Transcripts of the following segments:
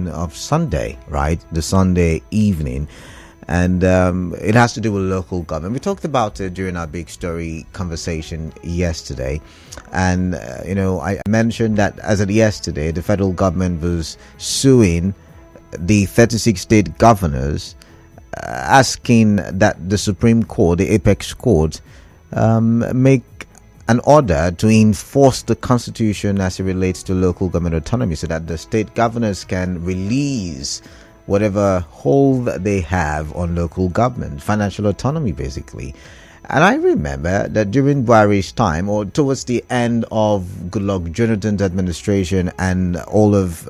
evening of Sunday, right? The Sunday evening. And it has to do with local government. We talked about it during our big story conversation yesterday. And, I mentioned that as of yesterday, the federal government was suing the 36 state governors, asking that the Supreme Court, the apex court, make an order to enforce the Constitution as it relates to local government autonomy, so that the state governors can release whatever hold they have on local government, financial autonomy, basically. And I remember that during Buhari's time, or towards the end of Goodluck Jonathan's administration and all of,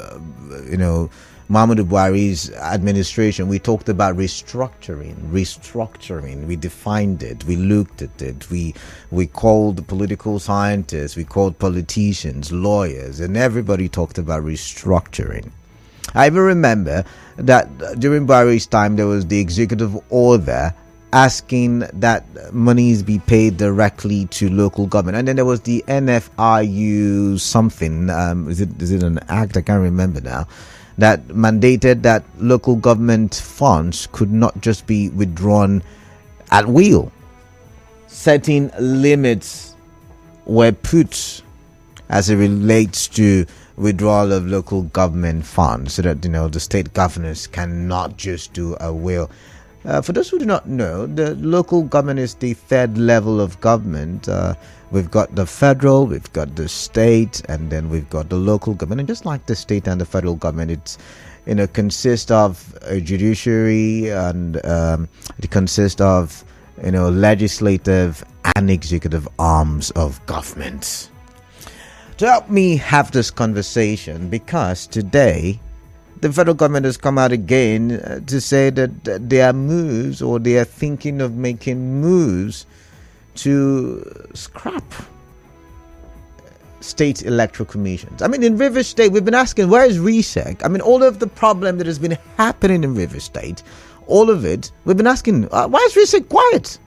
Muhammadu Buhari's administration, we talked about restructuring. We defined it. We looked at it. We called political scientists. We called politicians, lawyers, and everybody talked about restructuring. I even remember that during Buhari's time, there was the executive order asking that monies be paid directly to local government. And then there was the NFRU something. Is it an act? I can't remember now. That mandated that local government funds could not just be withdrawn at will. Certain limits were put as it relates to withdrawal of local government funds, so that the state governors cannot just do a will. For those who do not know, the local government is the third level of government. We've got the federal, we've got the state, and then we've got the local government. And just like the state and the federal government, it's consists of a judiciary, and it consists of legislative and executive arms of government. To help me have this conversation, because today the federal government has come out again to say that there are moves, or they are thinking of making moves to scrap state electoral commissions. I mean, in River State, we've been asking, where is RESEC? I mean, all of the problem that has been happening in River State, all of it, we've been asking, why is RESEC quiet?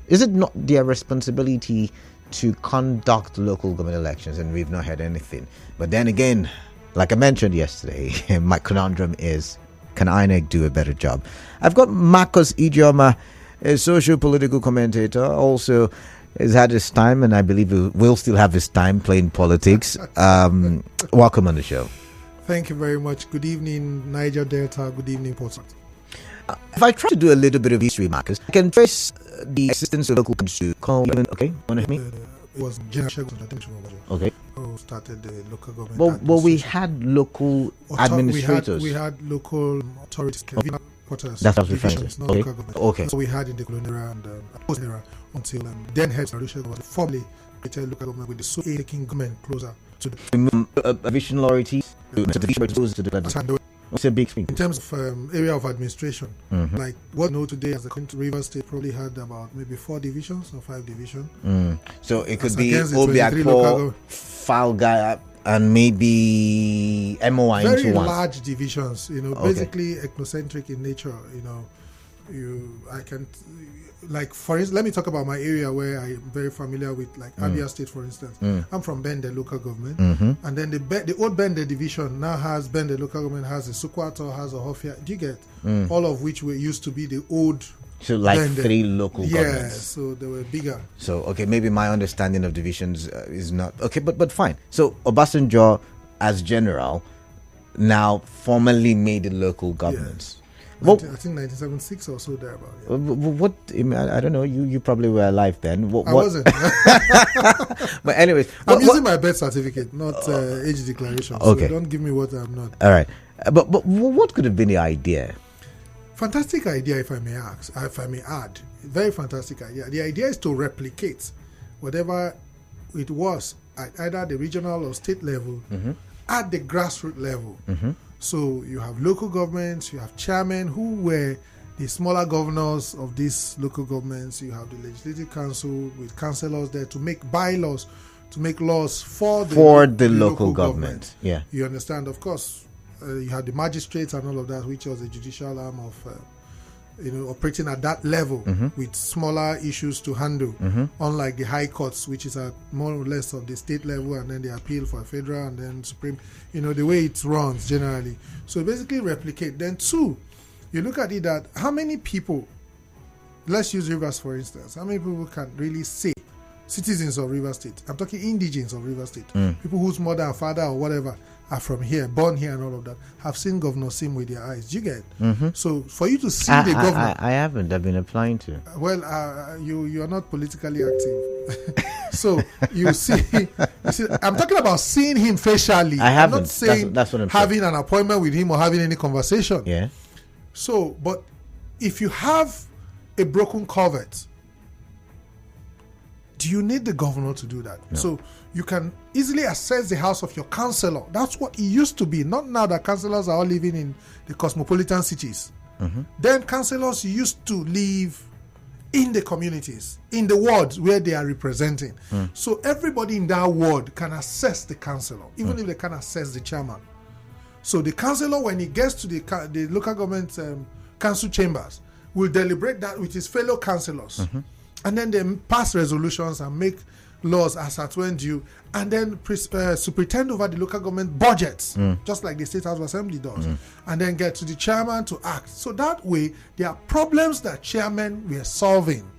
Is it not their responsibility to conduct local government elections? And we've not heard anything. But then again, like I mentioned yesterday, my conundrum is, can INEC do a better job? I've got Marcus Ijioma, a socio-political commentator, also has had his time, and I believe he will still have his time playing politics. Welcome on the show. Thank you very much. Good evening, Niger Delta. Good evening, Port Harcourt. If I try to do a little bit of history, Marcus, I can trace the existence of local government. Okay, want to hear me? It was General Okay. Who started the local government. But we had local administrators. We had local authorities. That's what we're referring to. Okay. Okay. So we had in the colonial era and post era until then head Olusegun was formally created local government, with the so taking government closer to the vision authorities to the It's a big thing. In terms of area of administration, like what we know today as the River State probably had about maybe 4 divisions or 5 divisions. So it could be Obiako, Falga, and maybe MOI very into one. Large divisions, basically ethnocentric in nature. I can, like, for instance, let me talk about my area where I'm very familiar with, like Abia State, for instance. I'm from Bende local government, and then the old Bende division now has Bende local government, has a Sukwato, has a Hofia. Do you get all of which were used to be the old? So like Bende. 3 local governments. Yeah, so they were bigger. So okay, maybe my understanding of divisions is not okay, but fine. So Obasanjo, as general, now formally made the local governments. Yes. Well, I think 1976 or so thereabout. Yeah. What I don't know. You probably were alive then. I wasn't. But anyways, I'm using my birth certificate, not age declaration. Okay. So don't give me what I'm not. All right. But what could have been the idea? Fantastic idea, if I may add. Very fantastic idea. The idea is to replicate whatever it was at either the regional or state level at the grassroots level. So you have local governments, you have chairmen who were the smaller governors of these local governments. You have the legislative council with councillors there to make bylaws, to make laws for the local government. Yeah, you understand. Of course, you had the magistrates and all of that, which was the judicial arm of operating at that level with smaller issues to handle, unlike the high courts, which is at more or less of the state level, and then they appeal for a federal and then supreme, the way it runs generally. So basically replicate. Then two, you look at it that how many people, let's use Rivers for instance, how many people can really say citizens of Rivers State, I'm talking indigents of Rivers State, people whose mother or father or whatever are from here, born here and all of that, have seen Governor Sim with their eyes. Do you get? So for you to see the governor... I haven't. I've been applying to. Well, you are not politically active. So you see, I'm talking about seeing him facially. I haven't. I'm not saying that's what I'm having saying. an appointment with him or having any conversation. Yeah. So, but if you have a broken culvert, do you need the governor to do that? No. So you can easily access the house of your councillor. That's what it used to be. Not now that councillors are all living in the cosmopolitan cities. Then councillors used to live in the communities, in the wards where they are representing. So everybody in that ward can access the councillor, even if they can't access the chairman. So the councillor, when he gets to the local government council chambers, will deliberate that with his fellow councillors. And then they pass resolutions and make laws as at when due, and then superintend over the local government budgets, just like the State House of Assembly does, and then get to the chairman to act. So that way, there are problems that chairmen were solving,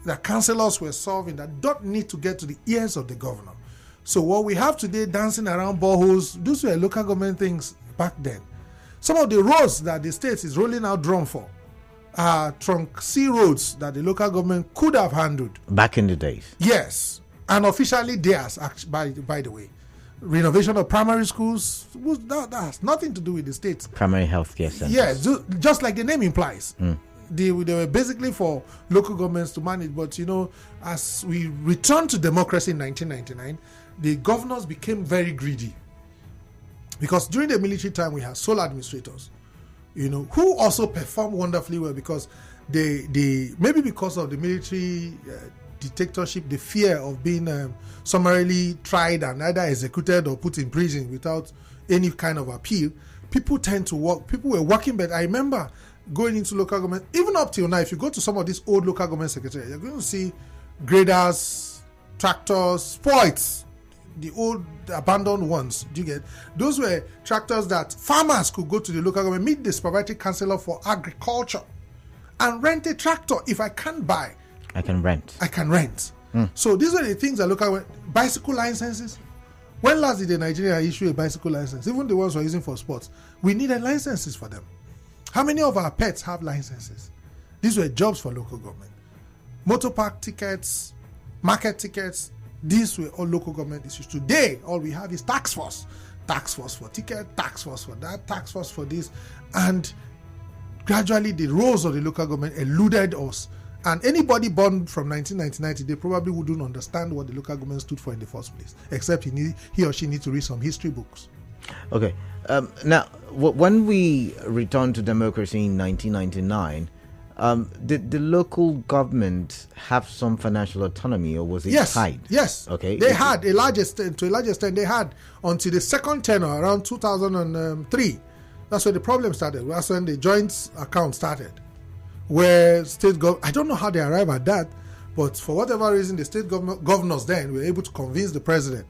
that councillors were solving, that don't need to get to the ears of the governor. So what we have today, dancing around boreholes, those were local government things back then. Some of the roads that the state is rolling out drum for are trunk C roads that the local government could have handled back in the days. Yes, and officially theirs. By the way, renovation of primary schools that has nothing to do with the state. Primary health care centers. Yes, just like the name implies. They were basically for local governments to manage. But as we returned to democracy in 1999, the governors became very greedy, because during the military time we had sole administrators, who also performed wonderfully well, because they maybe because of the military dictatorship, the fear of being summarily tried and either executed or put in prison without any kind of appeal, people were working better. I remember going into local government, even up till now, if you go to some of these old local government secretaries, you're going to see graders, tractors, spoils, the old abandoned ones. Do you get? Those were tractors that farmers could go to the local government, meet the supervisory councillor for agriculture, and rent a tractor. If I can't buy, I can rent. So these are the things that local government. Bicycle licenses. When last did Nigeria issue a bicycle license? Even the ones we're using for sports, we needed licenses for them. How many of our pets have licenses? These were jobs for local government. Motor park tickets, market tickets. These were all local government issues. Today, all we have is tax force. Tax force for ticket, tax force for that, tax force for this. And gradually the roles of the local government eluded us. And anybody born from 1999, they probably wouldn't understand what the local government stood for in the first place, except he or she needs to read some history books. Okay. Now, when we returned to democracy in 1999, did the local government have some financial autonomy, or was it tied? Yes. Okay. They had to a large extent. They had until the second tenure around 2003. That's where the problem started. That's when the joint account started, where I don't know how they arrived at that, but for whatever reason, the state governors then were able to convince the president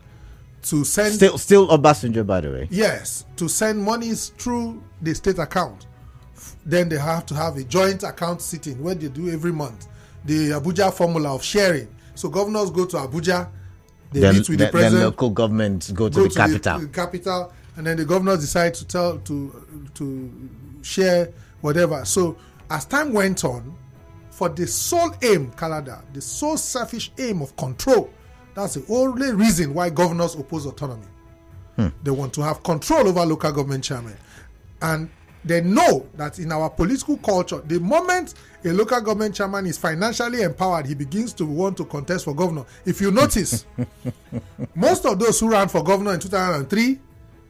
to send still Obasanjo, by the way. Yes, to send monies through the state account. Then they have to have a joint account sitting where they do every month. The Abuja formula of sharing. So governors go to Abuja, they meet with the president. Then local governments go to the capital. The capital, and then the governors decide to share whatever. So as time went on, for the sole aim, Kalada, the sole selfish aim of control, that's the only reason why governors oppose autonomy. They want to have control over local government chairmen. And they know that in our political culture, the moment a local government chairman is financially empowered, he begins to want to contest for governor. If you notice, most of those who ran for governor in 2003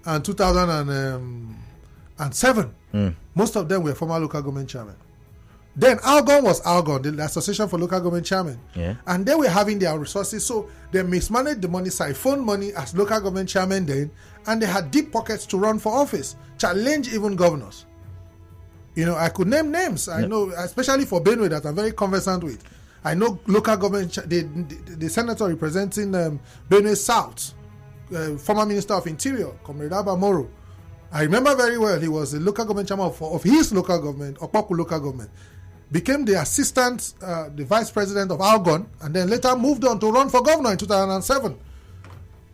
and 2007, most of them were former local government chairmen. Then Algon was Algon, the Association for Local Government Chairmen. Yeah. And they were having their resources, so they mismanaged the money, siphoned money as local government chairmen then, and they had deep pockets to run for office, challenge even governors. I could name names. I know, especially for Benue, that I'm very conversant with. I know local government, the senator representing Benue South, former Minister of Interior, Comrade Abba Moro. I remember very well, he was the local government chairman of his local government, Okpaku local government. Became the assistant, the vice president of Algon, and then later moved on to run for governor in 2007.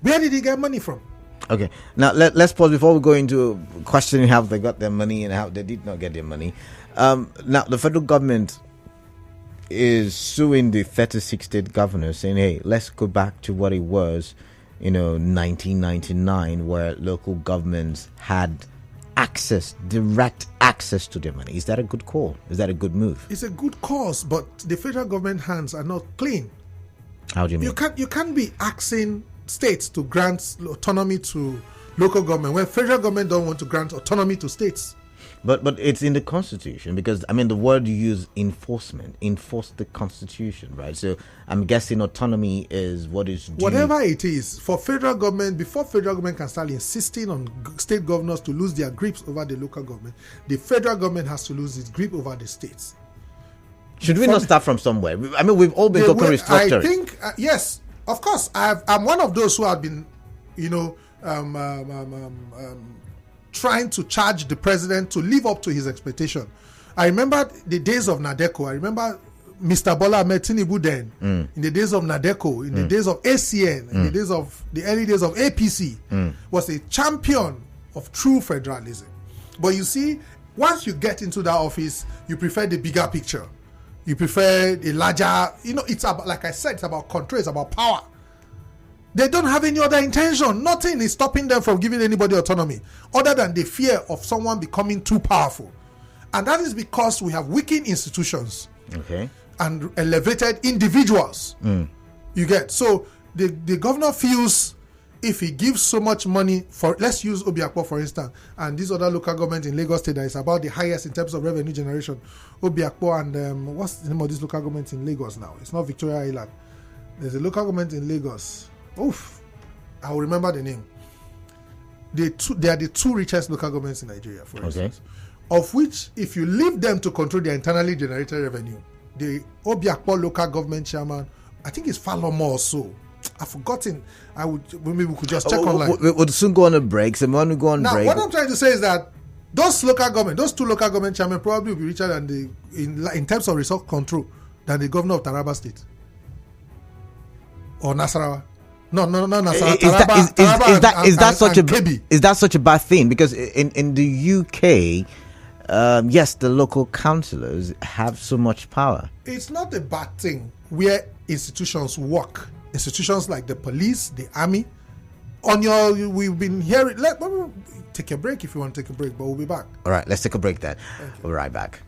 Where did he get money from? Okay, now let's pause before we go into questioning how they got their money and how they did not get their money. Now, the federal government is suing the 36 state governors, saying, hey, let's go back to what it was, 1999, where local governments had direct access to their money. Is that a good call? Is that a good move? It's a good cause, but the federal government hands are not clean. How do you mean? You can't be asking states to grant autonomy to local government when federal government don't want to grant autonomy to states. But it's in the Constitution, because the word you use, enforcement, enforce the Constitution, right? So I'm guessing autonomy is what is due. Whatever it is, for federal government, before federal government can start insisting on state governors to lose their grips over the local government, the federal government has to lose its grip over the states. Should we not start from somewhere? We've all been talking restructuring. I think, yes, of course. I'm one of those who have been, trying to charge the president to live up to his expectation. I remember the days of Nadeco. I remember Mr. Bola Ahmed Tinubu then, in the days of Nadeco, in the days of ACN, in the early days of APC, was a champion of true federalism. But you see, once you get into that office, you prefer the bigger picture. You prefer a larger, it's about, like I said, it's about control, it's about power. They don't have any other intention. Nothing is stopping them from giving anybody autonomy other than the fear of someone becoming too powerful. And that is because we have weakened institutions, and elevated individuals. You get? So the governor feels if he gives so much money for, let's use Obiakpo for instance, and this other local government in Lagos State that is about the highest in terms of revenue generation, Obiakpo and what's the name of this local government in Lagos now? It's not Victoria Island. There's a local government in Lagos. I will remember the name. They are the two richest local governments in Nigeria, for instance. Of which, if you leave them to control their internally generated revenue, the Obiakpo local government chairman, I think it's Falomo or so. I've forgotten. Maybe we could just check online. We'll soon go on a break. So when we go on now, break, what I'm trying to say is that those two local government chairmen probably will be richer than in terms of resource control than the governor of Taraba State or Nasarawa. No, Nasarawa. Is that such a bad thing? Because in the UK, yes, the local councillors have so much power. It's not a bad thing where institutions work. Institutions like the police, the army. We've been hearing. Let me take a break if you want to take a break, but we'll be back. All right, let's take a break then. We'll be right back.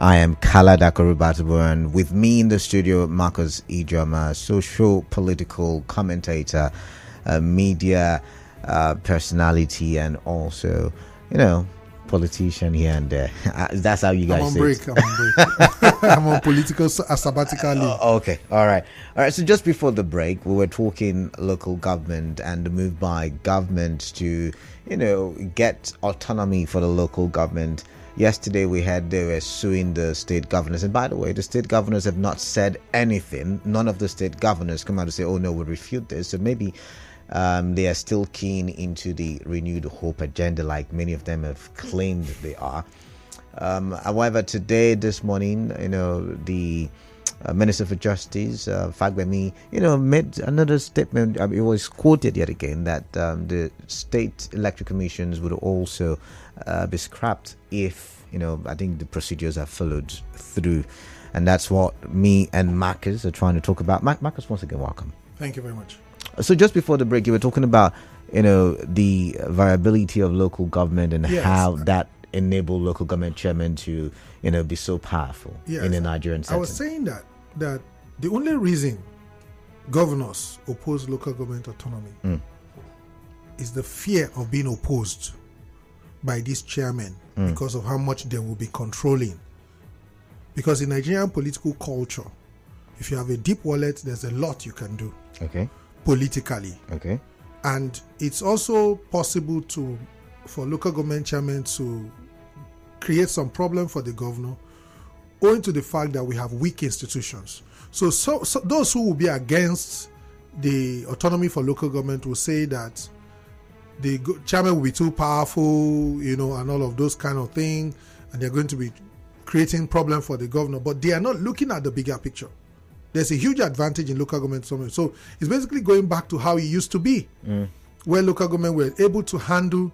I am Kala Dakorubatubu, and with me in the studio, Marcus Ijioma, socio-political commentator, media personality, and also, politician here and there. That's how you guys say it. I'm on break. I'm on political sabbatical leave. Okay, all right. So just before the break, we were talking local government and the move by government to, get autonomy for the local government. Yesterday we heard they were suing the state governors, and by the way, the state governors have not said anything. None of the state governors come out to say, "Oh no, we refute this." So maybe they are still keen into the renewed hope agenda, like many of them have claimed they are. However, this morning, the Minister for Justice, Fagbemi, made another statement. It was quoted yet again that the state electoral commissions would also be scrapped if, I think the procedures are followed through. And that's what me and Marcus are trying to talk about. Marcus, once again, welcome. Thank you very much. So just before the break, you were talking about, the variability of local government and how that enable local government chairmen to, be so powerful in a Nigerian setting. I was saying that the only reason governors oppose local government autonomy is the fear of being opposed by these chairmen because of how much they will be controlling. Because in Nigerian political culture, if you have a deep wallet, there's a lot you can do. Okay. Politically. Okay. And it's also possible for local government chairmen to create some problem for the governor owing to the fact that we have weak institutions. So those who will be against the autonomy for local government will say that the chairman will be too powerful, and all of those kind of things, and they're going to be creating problem for the governor. But they are not looking at the bigger picture. There's a huge advantage in local government. So it's basically going back to how it used to be, where local government were able to handle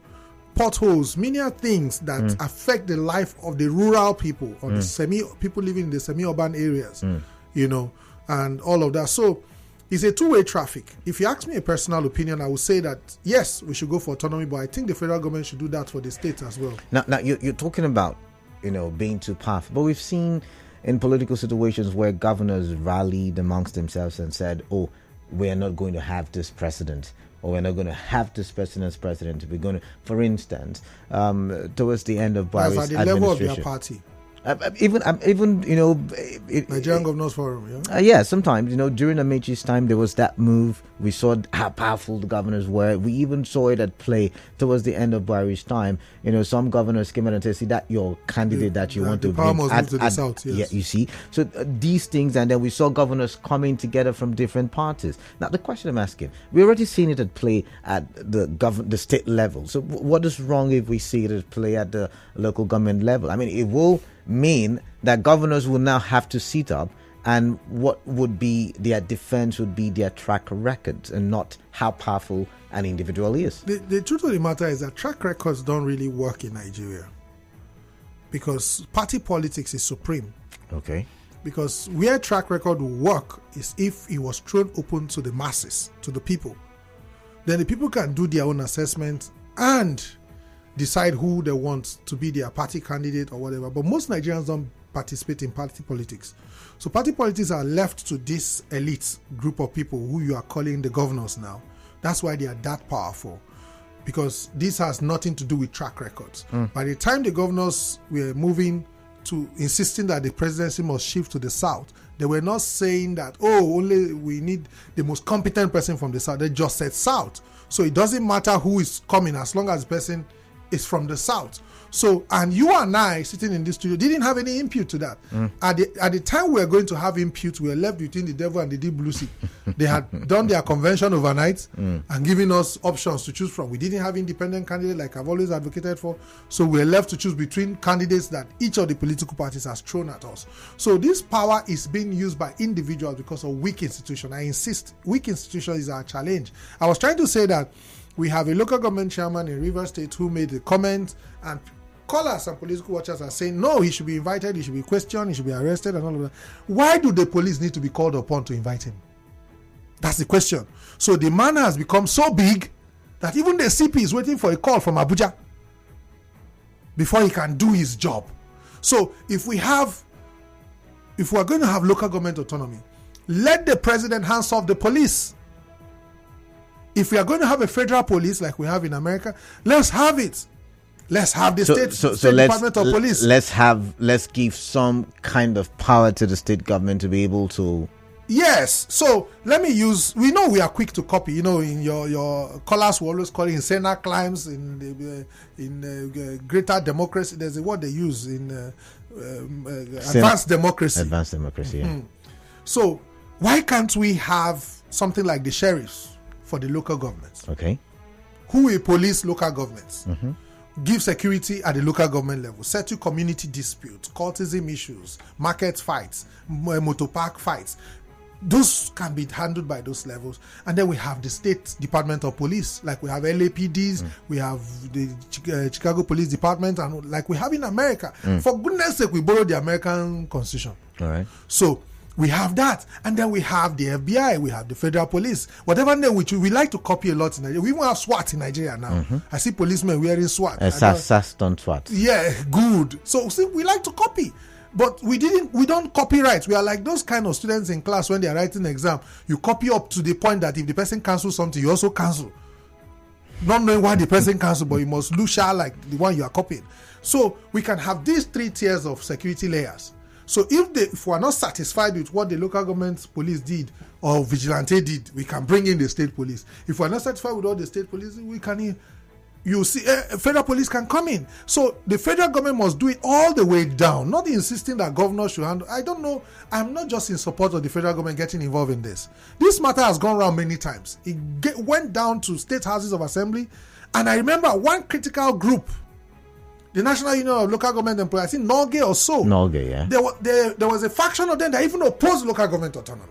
potholes, many things that affect the life of the rural people or the people living in the semi-urban areas, and all of that. So it's a two-way traffic. If you ask me a personal opinion, I would say that yes, we should go for autonomy, but I think the federal government should do that for the states as well. Now you're talking about being too powerful, but we've seen in political situations where governors rallied amongst themselves and said, "Oh, we are not going to have this precedent, or we're not going to have this president. We're going to," for instance, towards the end of Buhari's administration, at the level of their party. Even Nigerian Governors Forum, yeah, sometimes, during Amechi's time, there was that move. We saw how powerful the governors were. We even saw it at play towards the end of Buhari's time. Some governors came out and said, "See, that your candidate that you want to bring to the south." Yes. Yeah, you see. So these things, and then we saw governors coming together from different parties. Now, the question I'm asking, we already seen it at play at the state level. So what is wrong if we see it at play at the local government level? I mean, it will mean that governors will now have to sit up, and what would be their defense would be their track record and not how powerful an individual is. The truth of the matter is that track records don't really work in Nigeria because party politics is supreme. Okay. Because where track record will work is if it was thrown open to the masses, to the people. Then the people can do their own assessment and decide who they want to be their party candidate or whatever. But most Nigerians don't participate in party politics. So party politics are left to this elite group of people who you are calling the governors now. That's why they are that powerful, because this has nothing to do with track records. By the time the governors were moving to insisting that the presidency must shift to the south, they were not saying that, only we need the most competent person from the south. They just said south. So it doesn't matter who is coming as long as the person is from the south. So, and you and I sitting in this studio didn't have any input to that. At the time we were going to have input, we were left between the devil and the deep blue sea. They had done their convention overnight and given us options to choose from. We didn't have independent candidates like I've always advocated for. So we were left to choose between candidates that each of the political parties has thrown at us. So this power is being used by individuals because of weak institutions. I insist, weak institutions is our challenge. I was trying to say that we have a local government chairman in Rivers State who made a comment, and callers and political watchers are saying, no, he should be invited, he should be questioned, he should be arrested and all of that. Why do the police need to be called upon to invite him? That's the question. So the man has become so big that even the CP is waiting for a call from Abuja before he can do his job. So if we're going to have local government autonomy, let the president hands off the police. If we are going to have a federal police like we have in America, let's have it. Let's have the state Department of Police. Let's give some kind of power to the state government to be able to. Yes. So let me use. We know we are quick to copy. You know, in your callers will always call it Senna climbs in greater democracy. There's a word they use in advanced democracy. Advanced democracy. Yeah. So why can't we have something like the sheriffs for the local governments? Okay. Who will police local governments? Give security at the local government level, settle community disputes, cultism issues, market fights, motor park fights. Those can be handled by those levels. And then we have the state Department of Police, like we have LAPDs, we have the Chicago Police Department, and like we have in America. For goodness sake, we borrowed the American Constitution. All right. So we have that, and then we have the FBI, we have the Federal Police, whatever name which we like to copy a lot in Nigeria. We even have SWAT in Nigeria now. I see policemen wearing SWAT. SAS don't SWAT. Yeah, good. So see, we like to copy, but we don't copyright. We are like those kind of students in class when they are writing an exam. You copy up to the point that if the person cancels something, you also cancel. Not knowing why the person cancelled, but you must look sharp like the one you are copying. So we can have these 3 tiers of security layers. So if we are not satisfied with what the local government police did or vigilante did, we can bring in the state police. If we are not satisfied with all the state police, we can. You see, federal police can come in. So the federal government must do it all the way down, not insisting that governors should handle. I don't know. I'm not just in support of the federal government getting involved in this. This matter has gone around many times. It went down to state houses of assembly, and I remember one critical group. The National Union of Local Government Employees, I think Norgay or so. Norgay, yeah. There was a faction of them that even opposed local government autonomy.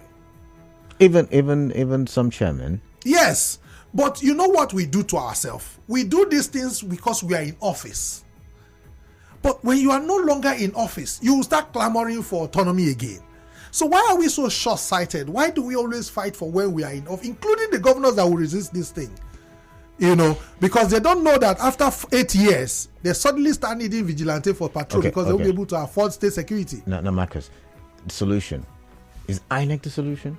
Even some chairmen. Yes, but you know what we do to ourselves? We do these things because we are in office. But when you are no longer in office, you will start clamoring for autonomy again. So why are we so short-sighted? Why do we always fight for when we are in office, including the governors that will resist this thing? You know, because they don't know that after 8 years, they suddenly start needing vigilante for patrol because they'll be able to afford state security. No, Marcus. The solution. Is INEC the solution?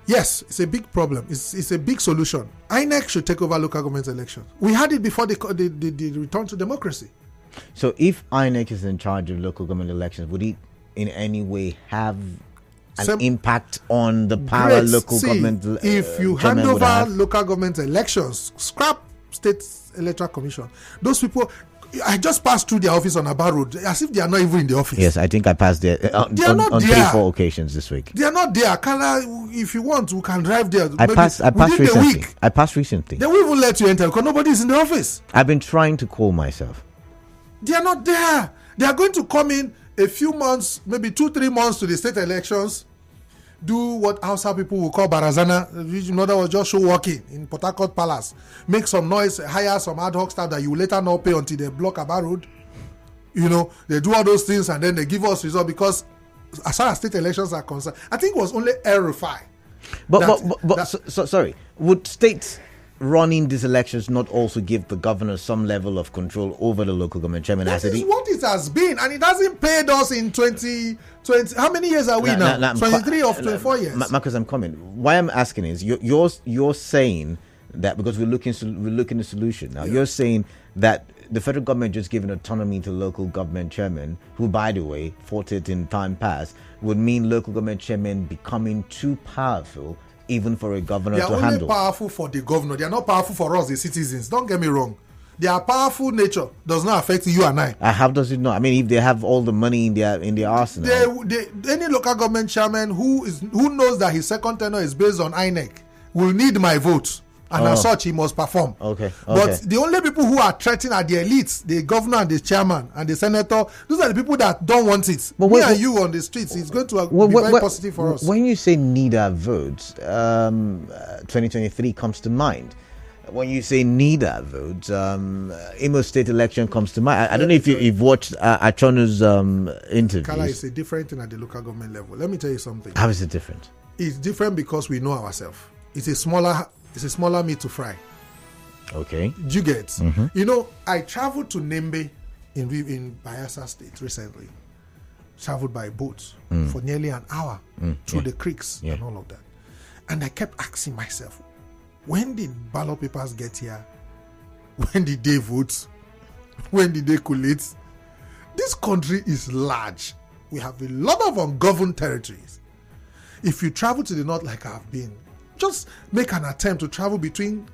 Yes, it's a big problem. It's a big solution. INEC should take over local government elections. We had it before the return to democracy. So if INEC is in charge of local government elections, would it in any way have an impact on the power local government? If you hand over local government elections, scrap state electoral commission. Those people, I just passed through their office on Aba Road as if they are not even in the office. Yes, I think I passed there on 3-4 occasions this week. They are not there. If you want, we can drive there. I passed recently. I passed recently. They won't even let you enter because nobody is in the office. I've been trying to call myself. They are not there. They are going to come in a few months, maybe 2-3 months to the state elections, do what Hausa people will call barazana, which in other words just show walking in Port Harcourt Palace, make some noise, hire some ad hoc staff that you will later not pay until they block Aba Road. You know, they do all those things and then they give us results because as far as state elections are concerned, I think it was only El-Rufai. Sorry, would states running these elections not also give the governor some level of control over the local government chairman? That is what it has been, and it hasn't paid us in 2020. How many years are we now? 23 or 24 years. Marcus, I'm coming. Why I'm asking is you're saying that because we're looking at the solution now. Yeah. You're saying that the federal government just giving autonomy to local government chairmen, who by the way fought it in time past, would mean local government chairmen becoming too powerful even for a governor to handle. They are only powerful for the governor. They are not powerful for us, the citizens. Don't get me wrong. Their powerful nature does not affect you and I. How does it not? I mean, if they have all the money in their arsenal. Any local government chairman who knows that his second tenure is based on INEC will need my vote. And as such, he must perform. Okay. But the only people who are threatened are the elites, the governor and the chairman and the senator. Those are the people that don't want it. But me and you on the streets, it's going to be very positive for us. When you say need our votes, 2023 comes to mind. When you say need our votes, Imo State election comes to mind. I don't know if you've watched Achonu's interviews. Kala, it's a different thing at the local government level. Let me tell you something. How is it different? It's different because we know ourselves. It's a smaller meat to fry. Okay. You get? Mm-hmm. You know, I traveled to Nembe in Bayelsa State recently. traveled by boat for nearly an hour through the creeks and all of that. And I kept asking myself, when did ballot papers get here? When did they vote? When did they collate? This country is large. We have a lot of ungoverned territories. If you travel to the north like I've been, just make an attempt to travel between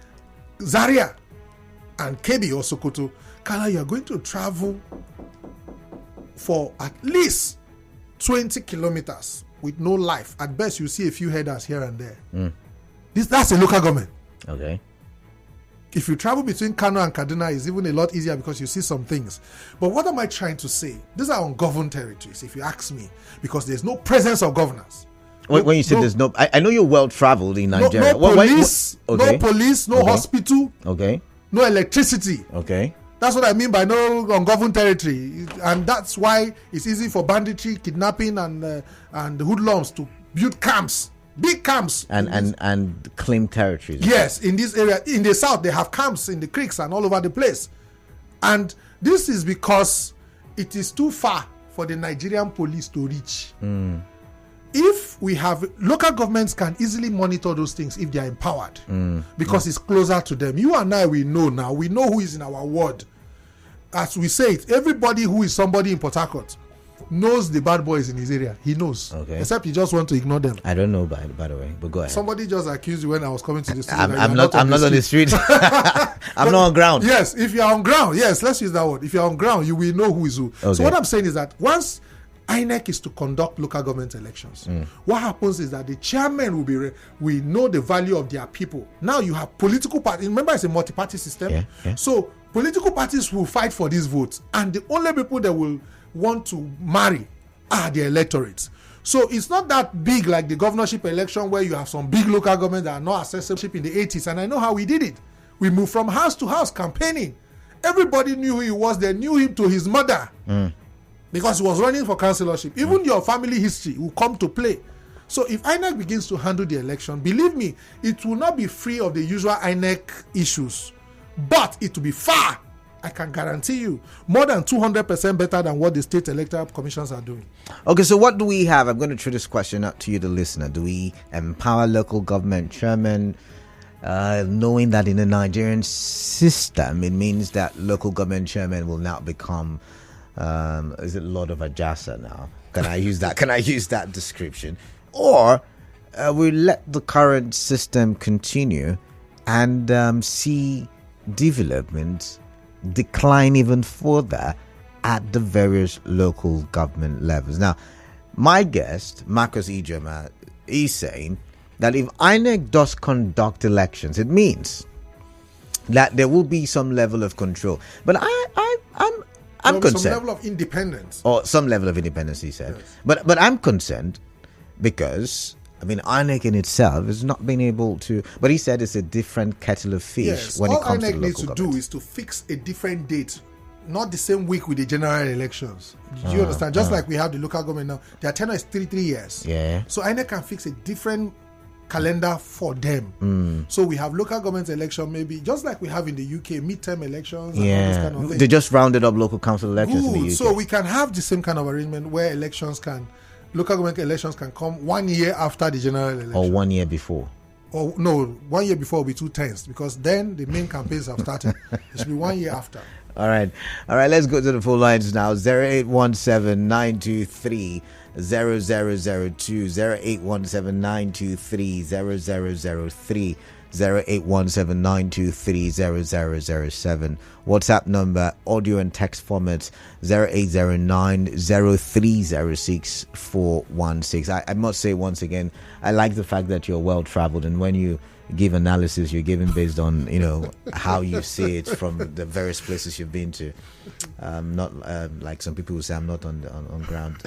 Zaria and Kebbi or Sokoto. Kala, you're going to travel for at least 20 kilometers with no life. At best, you see a few headers here and there. That's a local government. Okay. If you travel between Kano and Kaduna, it's even a lot easier because you see some things. But what am I trying to say? These are ungoverned territories, if you ask me, because there's no presence of governors. When you say there's no, I know you're well traveled in Nigeria. No police, okay. no police, no hospital, okay, no electricity. Okay. That's what I mean by no ungoverned territory, and that's why it's easy for banditry, kidnapping, and hoodlums to build camps, big camps, and claim territories. Yes, in this area, in the south, they have camps in the creeks and all over the place, and this is because it is too far for the Nigerian police to reach. If we have local governments can easily monitor those things if they are empowered, because it's closer to them. You and I, we know now. We know who is in our ward. As we say it, everybody who is somebody in Port Harcourt knows the bad boys in his area. He knows. Okay. Except you just want to ignore them. I don't know, by the way, but go ahead. Somebody just accused you when I was coming to the street. I'm not on the street. I'm not on ground. Yes, if you're on ground, yes, let's use that word. If you're on ground, you will know who is who. Okay. So what I'm saying is that once INEC is to conduct local government elections, what happens is that the chairman will know the value of their people. Now you have political parties. Remember, it's a multi-party system. Yeah. So political parties will fight for these votes, and the only people that will want to marry are the electorates. So it's not that big like the governorship election where you have some big local governments that are not accessible in the 80s. And I know how we did it. We moved from house to house campaigning. Everybody knew who he was. They knew him to his mother. Because he was running for councillorship. Even your family history will come to play. So if INEC begins to handle the election, believe me, it will not be free of the usual INEC issues. But it will be far, I can guarantee you, more than 200% better than what the state electoral commissions are doing. Okay, so what do we have? I'm going to throw this question out to you, the listener. Do we empower local government chairmen, knowing that in the Nigerian system, it means that local government chairmen will now become... is it Lord of Ajasa now? Can I use that? Can I use that description? Or we let the current system continue and see development decline even further at the various local government levels. Now, my guest, Marcus Ijioma, is saying that if INEC does conduct elections, it means that there will be some level of control. But I'm concerned. Some level of independence. Or some level of independence, he said. Yes. But I'm concerned because, I mean, INEC in itself has not been able to... But he said it's a different kettle of fish when it comes to local government. All INEC needs to do is to fix a different date, not the same week with the general elections. Do you understand? Just like we have the local government now, their tenure is 3 years. Yeah. So INEC can fix a different calendar for them. So we have local government election, maybe just like we have in the UK, midterm elections and all this kind of thing. They just rounded up local council elections in the UK. So we can have the same kind of arrangement where local government elections can come 1 year after the general election. Or 1 year before. Or no, 1 year before will be too tense because then the main campaigns have started. It should be 1 year after. All right, let's go to the phone lines now. 0817-923-0002, 0817-923-0003, 0817-923-0007. WhatsApp number, audio and text formats, 0809-0306-416. I must say once again, I like the fact that you're well traveled, and when you give analysis, you're giving based on how you see it from the various places you've been to. Not like some people who say I'm not on ground.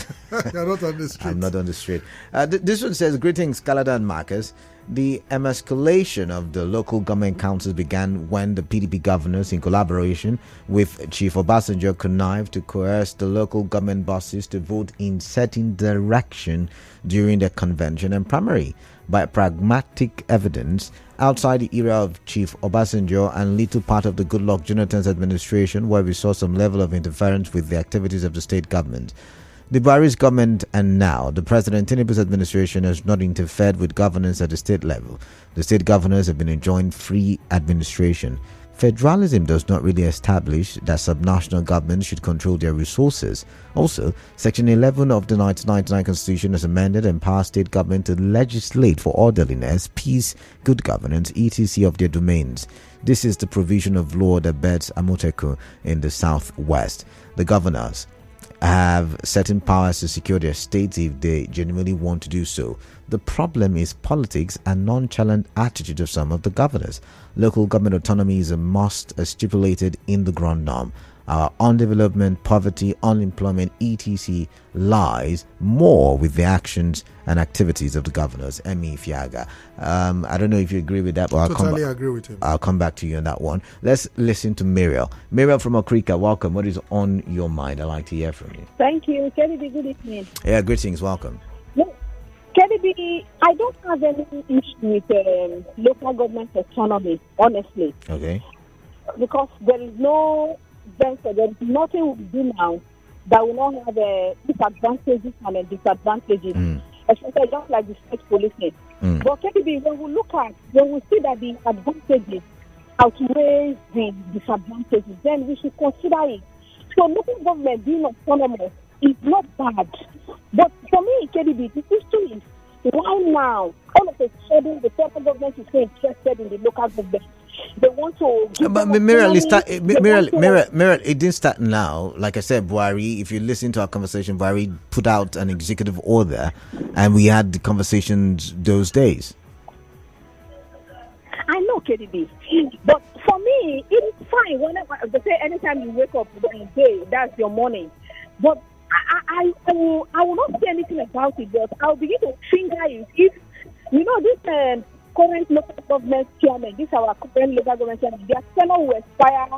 You're not on the street. I'm not on the street. This one says, greetings, Kalada and Marcus. The emasculation of the local government councils began when the PDP governors, in collaboration with Chief Obasanjo, connived to coerce the local government bosses to vote in certain direction during the convention and primary. By pragmatic evidence, outside the era of Chief Obasanjo and little part of the Goodluck Jonathan's administration, where we saw some level of interference with the activities of the state government. The Buhari's government and now the President Tinubu's administration has not interfered with governance at the state level. The state governors have been enjoying free administration. Federalism does not really establish that subnational governments should control their resources. Also, Section 11 of the 1999 Constitution has amended and empowers state government to legislate for orderliness, peace, good governance, etc. of their domains. This is the provision of law that beds Amoteku in the southwest. The governors have certain powers to secure their states if they genuinely want to do so. The problem is politics and nonchalant attitude of some of the governors. Local government autonomy is a must as stipulated in the Grand Norm. Our undevelopment, poverty, unemployment, etc. lies more with the actions and activities of the governors. Emi Fiaga. I don't know if you agree with that, but I agree with him. I'll come back to you on that one. Let's listen to Muriel. Muriel from Okrika, welcome. What is on your mind? I'd like to hear from you. Thank you. Kennedy, good evening. Yeah, greetings. Welcome. Kennedy, I don't have any issue with local government autonomy, honestly. Okay. Because there is no venture, there is nothing we do now that will not have disadvantages and disadvantages, especially just like the state policing. But Kennedy, when we see that the advantages outweigh the disadvantages, then we should consider it. So local government being autonomous is not bad. But for me, KDB, the issue is why now, all of a sudden, the federal government is so interested in the local government. They want to give but Muriel, it didn't start now. Like I said, Buhari, if you listen to our conversation, Buhari put out an executive order and we had the conversations those days. I know, KDB, but for me, it is fine. Whenever they say anytime you wake up in the day, that's your morning. But I will not say anything about it, but I'll begin to finger it. If, this current local government chairman, this our current local government chairman, their tenure will expire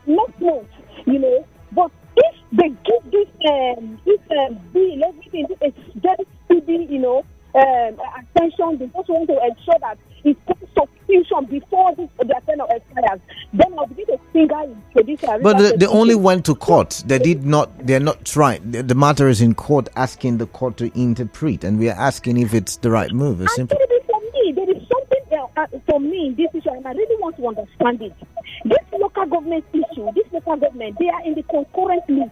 next month, But if they give this bill, everything is very speedy, attention, they just want to ensure that it comes to execution before their tenure expires. Then I'll begin to finger into this. But they only went to court. They're not trying. The matter is in court, asking the court to interpret, and we are asking if it's the right move. It's simple. There is something for me in this issue, and I really want to understand it. This local government issue, they are in the concurrent list,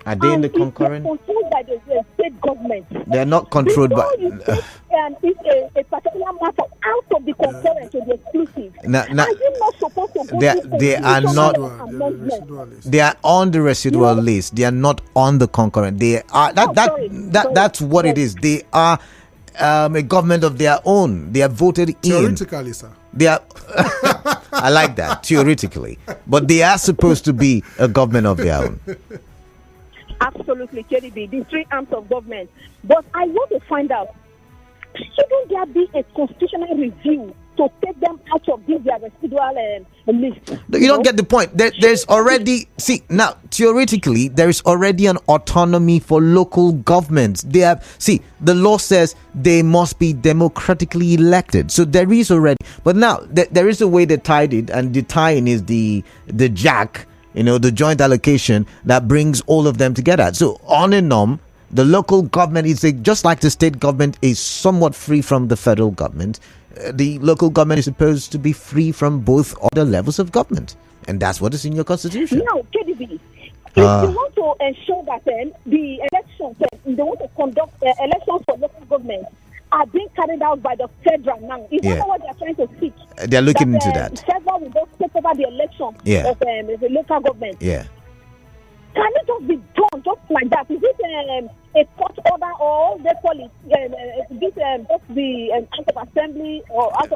Are they in the concurrent? They're controlled by the state government. They are not controlled by. It's a particular matter out of the concurrent to the exclusive. Are you not supposed to go they are not. They are on the residual list. They are not on the concurrent. They are that's what it is. They are a government of their own. They are voted in. Theoretically, sir. They are. I like that, theoretically, but they are supposed to be a government of their own. Absolutely, KDB, the three arms of government. But I want to find out, shouldn't there be a constitutional review to take them out of this their residual list? You don't get the point. There's already, now, theoretically, there is already an autonomy for local governments. The law says they must be democratically elected. So there is already, but now there is a way they tied it, and the tie-in is the jack, the joint allocation that brings all of them together. So on and on, the local government is just like the state government is somewhat free from the federal government. The local government is supposed to be free from both other levels of government, and that's what is in your constitution. Now, KDB, if you want to ensure that the elections, they want to conduct elections for local government are being carried out by the federal now. Is that what they're trying to seek? They're looking into that. Federal will just take over the election of the local government. Yeah. Can it just be done just like that? Is it a court order, or they call it just the House of Assembly or House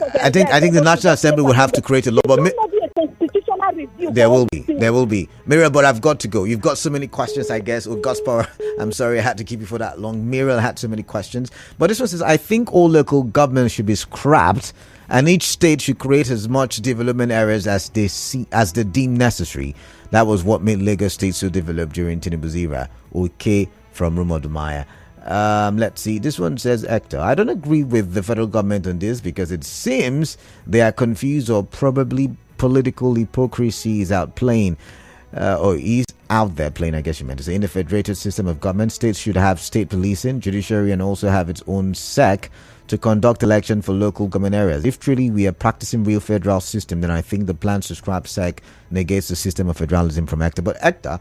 of I think the National Assembly will have to create a law. But be a constitutional review. There will be. Muriel, but I've got to go. You've got so many questions, I guess. Gospel, I'm sorry I had to keep you for that long. Muriel had so many questions. But this one says, I think all local governments should be scrapped, and each state should create as much development areas as they deem necessary. That was what made Lagos State so developed during Tinubu's era. Okay, from Rumodumaya. Let's see. This one says, Hector, I don't agree with the federal government on this because it seems they are confused, or probably political hypocrisy is outplaying. or is out there playing, I guess you meant to say, in the federated system of government. States should have state policing, judiciary, and also have its own SEC to conduct election for local government areas. If truly we are practicing real federal system, then I think the plans to scrap SEC negates the system of federalism from Hector. But Hector,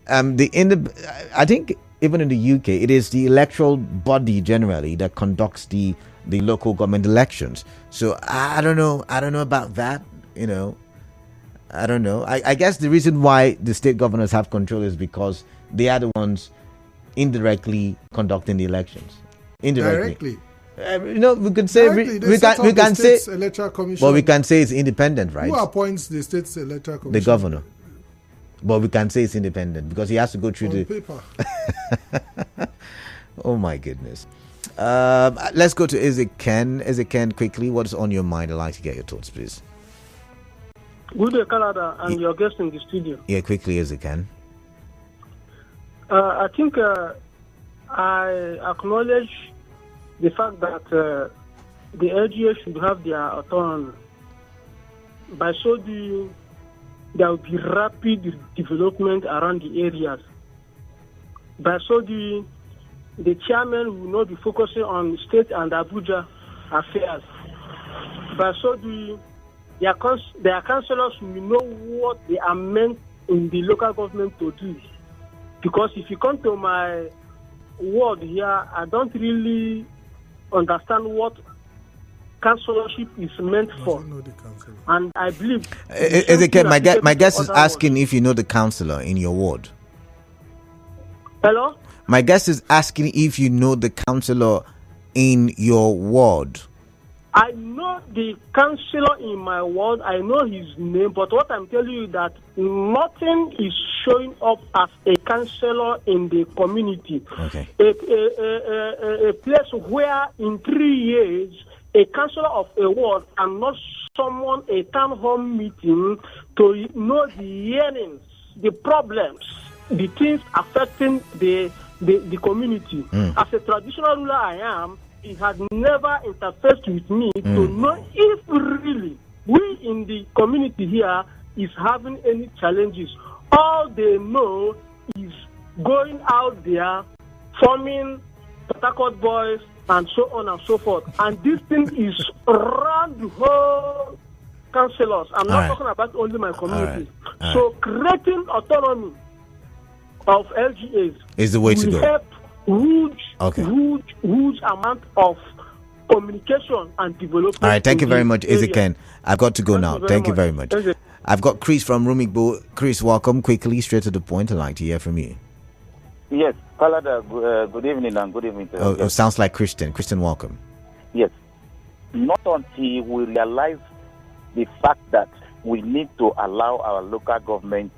I think even in the UK, it is the electoral body generally that conducts the local government elections. So I don't know about that. I don't know. I guess the reason why the state governors have control is because they are the ones indirectly conducting the elections. Indirectly. We could say we can say Electoral Commission. Well, we can say it's independent, right? Who appoints the state's electoral commission? The governor. But we can say it's independent because he has to go through on the paper. Oh my goodness. Let's go to Ezekiel. Ezekiel, quickly, what's on your mind? I'd like to get your thoughts, please. Good day, Canada, and your guest in the studio. Yeah, quickly as you can. I think I acknowledge the fact that the LGA should have their autonomy. By so doing, there will be rapid development around the areas. By so doing, the chairman will not be focusing on state and Abuja affairs. By so doing, their councillors will know what they are meant in the local government to do. Because if you come to my ward here, I don't really understand what councillorship is meant for. And I believe... my guest is asking if you know the councillor in your ward. Hello? My guest is asking if you know the councillor in your ward. I know the councillor in my ward. I know his name, but what I'm telling you is that nothing is showing up as a councillor in the community. Okay. A place where in 3 years a councillor of a ward cannot summon a town hall meeting to know the yearnings, the problems, the things affecting the community. As a traditional ruler I am, he had never interfaced with me to know if really we in the community here is having any challenges. All they know is going out there, forming Port boys, and so on and so forth. And this thing is around the whole councillors. I'm not talking about only my community. So creating autonomy of LGAs is the way to go. Help huge amount of communication and development. All right, thank you very much, Ezekiel. I've got to go now. Thank you very much. I've got Chris from Rumigbo. Chris, welcome. Quickly, straight to the point. I'd like to hear from you. Yes, Kalada, good evening and good evening. It sounds like Christian. Christian, welcome. Yes. Not until we realize the fact that we need to allow our local government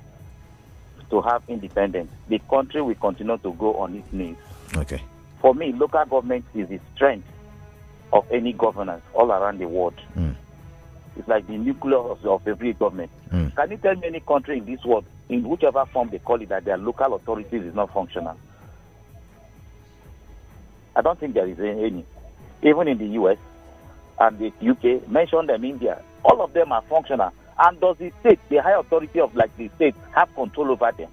to have independence, the country will continue to go on its knees. Okay. For me, local government is the strength of any governance all around the world. It's like the nucleus of every government. Can you tell me any country in this world, in whichever form they call it, that their local authorities is not functional? I don't think there is any. Even in the US and the UK, mention them India, all of them are functional. And does the state, the high authority of like the state, have control over them?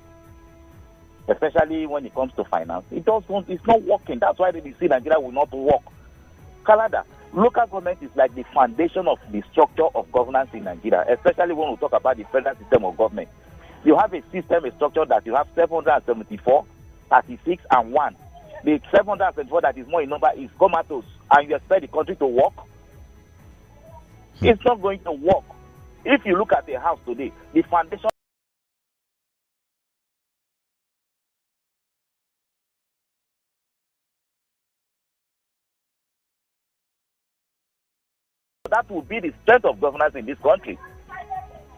Especially when it comes to finance. It's not working. That's why they see Nigeria will not work. Canada, local government is like the foundation of the structure of governance in Nigeria, especially when we talk about the federal system of government. You have a system, a structure that you have 774, 36, and 1. The 774 that is more in number is comatose, and you expect the country to work? It's not going to work. If you look at the house today, the foundation that will be the strength of governance in this country.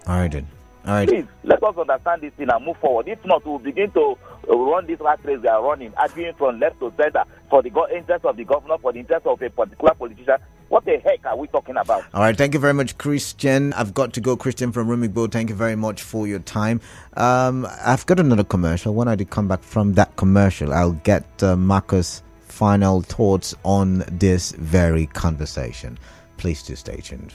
All right, then. All right. Please, let us understand this thing and move forward. If not, we'll begin to run this rat race they are running, arguing from left to center for the interest of the governor, for the interest of a particular politician. What the heck are we talking about? All right, thank you very much, Christian. I've got to go. Christian from Rumigbo, thank you very much for your time. I've got another commercial. When I come back from that commercial, I'll get Marcus' final thoughts on this very conversation. Please do stay tuned.